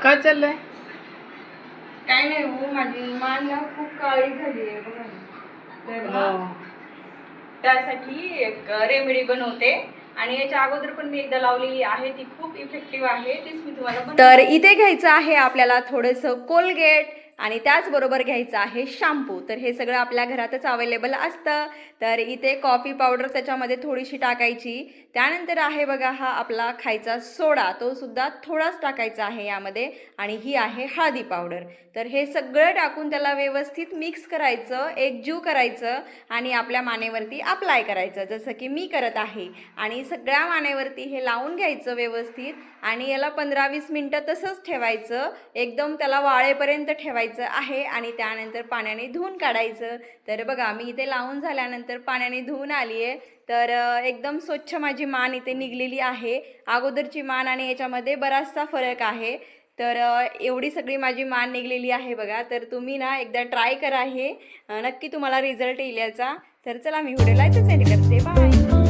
काय चाललंय? काय नाही हो, माझी मान ना खूप काळी झाली आहे बघा ना. तर ना त्यासाठी एक रेमेडी बनवते आणि याच्या अगोदर पण मी एकदा लावलेली आहे, ती खूप इफेक्टिव्ह आहे, तीच मी तुम्हाला तर इथे घ्यायचं आहे आपल्याला थोडंसं कोलगेट आणि त्याचबरोबर घ्यायचं आहे शॅम्पू. तर हे सगळं आपल्या घरातच अवेलेबल असतं. तर इथे कॉफी पावडर त्याच्यामध्ये थोडीशी टाकायची. त्यानंतर आहे बघा हा आपला खायचा सोडा, तो सुद्धा थोडाच टाकायचा आहे यामध्ये. आणि ही आहे हळदी पावडर. तर हे सगळं टाकून त्याला व्यवस्थित मिक्स करायचं, एकजीव करायचं आणि आपल्या मानेवरती अप्लाय करायचं, जसं की मी करत आहे. आणि सगळ्या मानेवरती हे लावून घ्यायचं व्यवस्थित आणि याला 15-20 मिनटं तसंच ठेवायचं, एकदम त्याला वाळेपर्यंत ठेवायचं आहे आणि त्यानंतर पाण्याने धुवून काढायचं. तर बघा मी इथे लावून झाल्यानंतर पाण्याने धुवून आली आहे. तर एकदम स्वच्छ माझी मान इथे निघलेली आहे. अगोदरची मान आणि याच्यामध्ये बराचसा फरक आहे. तर एवढी सगळी माझी मान निघलेली आहे बघा. तर तुम्ही ना एकदा ट्राय करा, हे नक्की तुम्हाला रिझल्ट येईल याचा. तर चला मी व्हिडिओला इथेच एंड करते. बाय.